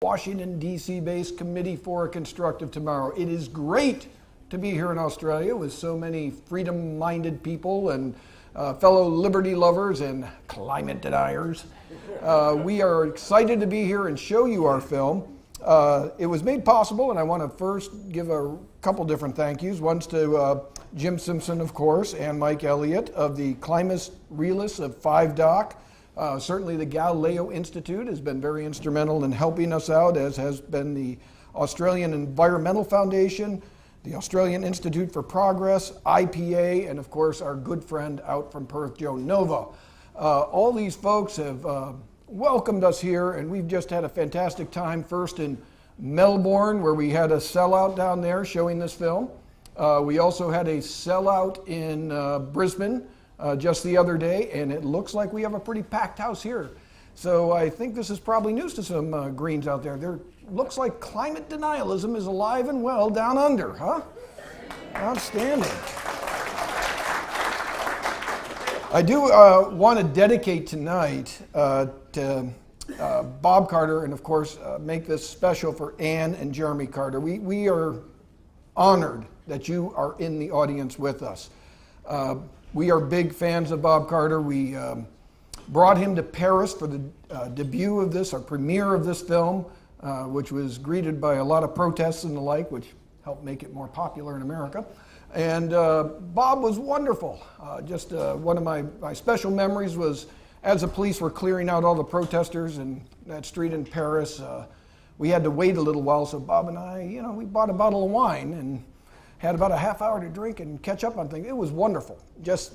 Washington, D.C. based Committee for a Constructive Tomorrow. It is great to be here in Australia with so many freedom-minded people and fellow liberty lovers and climate deniers. We are excited to be here and show you our film. It was made possible, and I want to first give a couple different thank yous. One's to Jim Simpson, of course, and Mike Elliott of the Climate Realists of 5Doc. Certainly the Galileo Institute has been very instrumental in helping us out, as has been the Australian Environmental Foundation, the Australian Institute for Progress, IPA, and of course our good friend out from Perth, Joe Nova. All these folks have welcomed us here, and we've just had a fantastic time, first in Melbourne, where we had a sellout down there showing this film. We also had a sellout in Brisbane just the other day, and it looks like we have a pretty packed house here. So I think this is probably news to some Greens out there. Looks like climate denialism is alive and well down under, huh? Outstanding. I do want to dedicate tonight to Bob Carter, and of course make this special for Ann and Jeremy Carter. We are honored that you are in the audience with us. We are big fans of Bob Carter. We brought him to Paris for the debut of this, our premiere of this film, which was greeted by a lot of protests and the like, which helped make it more popular in America. And Bob was wonderful. Just one of my special memories was as the police were clearing out all the protesters in that street in Paris, we had to wait a little while, so Bob and I, we bought a bottle of wine and had about a half hour to drink and catch up on things. It was wonderful.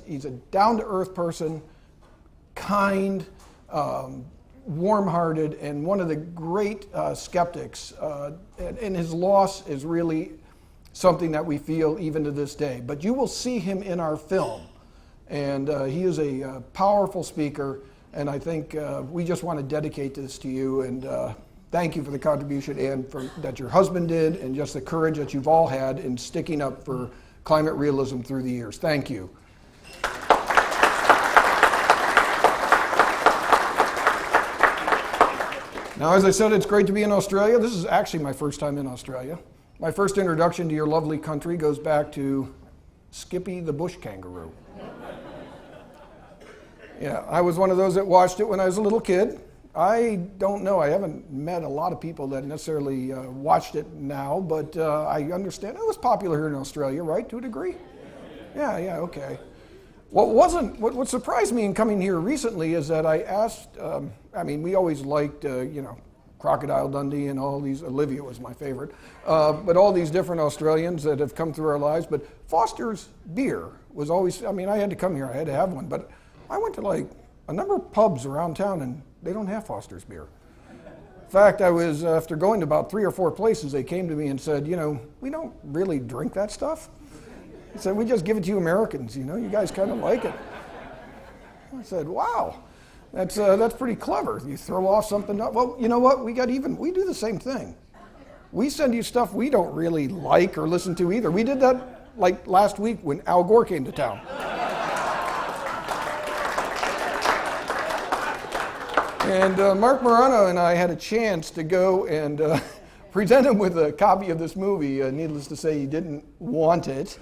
He's a down-to-earth person, kind, warm-hearted, and one of the great skeptics. And his loss is really something that we feel even to this day. But you will see him in our film. And he is a powerful speaker, and I think we just want to dedicate this to you. And thank you for the contribution, Ann, that your husband did, and just the courage that you've all had in sticking up for climate realism through the years. Thank you. Now, as I said, it's great to be in Australia. This is actually my first time in Australia. My first introduction to your lovely country goes back to Skippy the bush kangaroo. Yeah, I was one of those that watched it when I was a little kid. I don't know, I haven't met a lot of people that necessarily watched it now, but I understand it was popular here in Australia, right, to a degree? Yeah, okay. What surprised me in coming here recently is that I asked, we always liked, Crocodile Dundee and all these, Olivia was my favorite, but all these different Australians that have come through our lives, but Foster's beer was always, I had to come here, I had to have one, but I went to like a number of pubs around town and they don't have Foster's beer. In fact, I was, after going to about 3 or 4 places, they came to me and said, we don't really drink that stuff. He said, we just give it to you Americans, you guys kind of like it. I said, wow, that's pretty clever. You throw off something, well, you know what, we do the same thing. We send you stuff we don't really like or listen to either. We did that like last week when Al Gore came to town. And Mark Morano and I had a chance to go and present him with a copy of this movie. Needless to say, he didn't want it.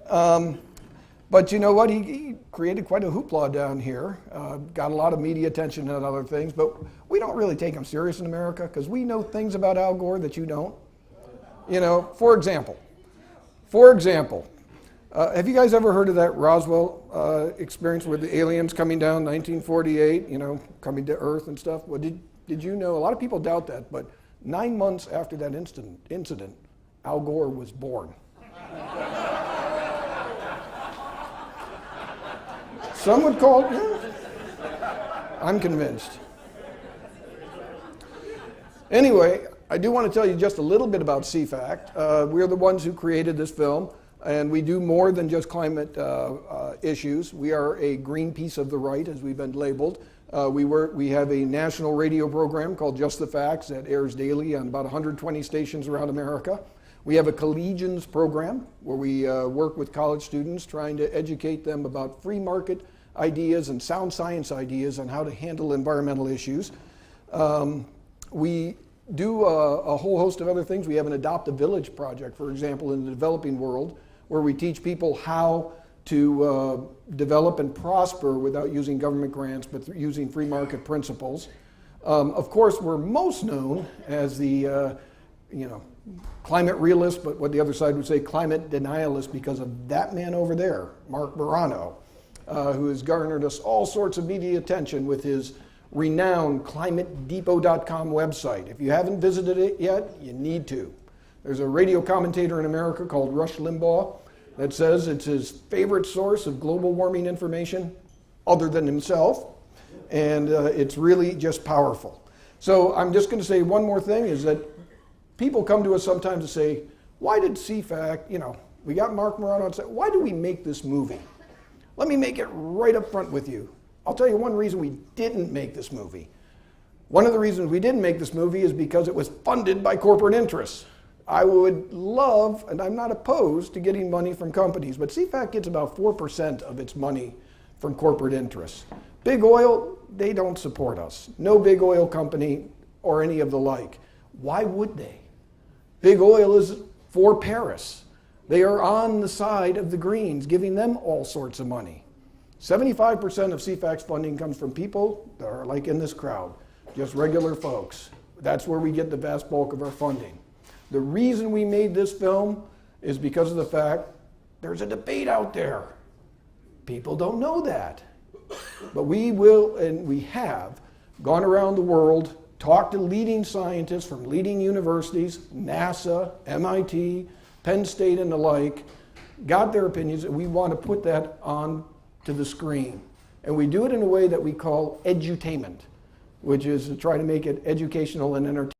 But you know what? He created quite a hoopla down here. Got a lot of media attention and other things. But we don't really take him serious in America because we know things about Al Gore that you don't. For example, have you guys ever heard of that Roswell experience with the aliens coming down 1948, coming to Earth and stuff? Well, did you know, a lot of people doubt that, but 9 months after that incident, Al Gore was born. Some would call it, I'm convinced. Anyway, I do want to tell you just a little bit about CFACT. We're the ones who created this film. And we do more than just climate issues. We are a Greenpeace of the right, as we've been labeled. We have a national radio program called Just the Facts that airs daily on about 120 stations around America. We have a Collegians program where we work with college students trying to educate them about free market ideas and sound science ideas on how to handle environmental issues. We do a whole host of other things. We have an Adopt a Village project, for example, in the developing world, where we teach people how to develop and prosper without using government grants, but using free market principles. Of course, we're most known as the climate realist, but what the other side would say, climate denialist, because of that man over there, Mark Burano, who has garnered us all sorts of media attention with his renowned climatedepot.com website. If you haven't visited it yet, you need to. There's a radio commentator in America called Rush Limbaugh that says it's his favorite source of global warming information other than himself, and it's really just powerful. So I'm just going to say one more thing, is that people come to us sometimes and say, why did CFAC, we got Mark Burano and say, why do we make this movie? Let me make it right up front with you. I'll tell you one reason we didn't make this movie. One of the reasons we didn't make this movie is because it was funded by corporate interests. I would love, and I'm not opposed to getting money from companies, but CFAC gets about 4% of its money from corporate interests. Big oil, they don't support us. No big oil company or any of the like. Why would they? Big oil is for Paris. They are on the side of the Greens, giving them all sorts of money. 75% of CFAC's funding comes from people that are like in this crowd, just regular folks. That's where we get the vast bulk of our funding. The reason we made this film is because of the fact there's a debate out there. People don't know that. But we will, and we have, gone around the world, talked to leading scientists from leading universities, NASA, MIT, Penn State, and the like, got their opinions, and we want to put that on to the screen. And we do it in a way that we call edutainment, which is to try to make it educational and entertaining.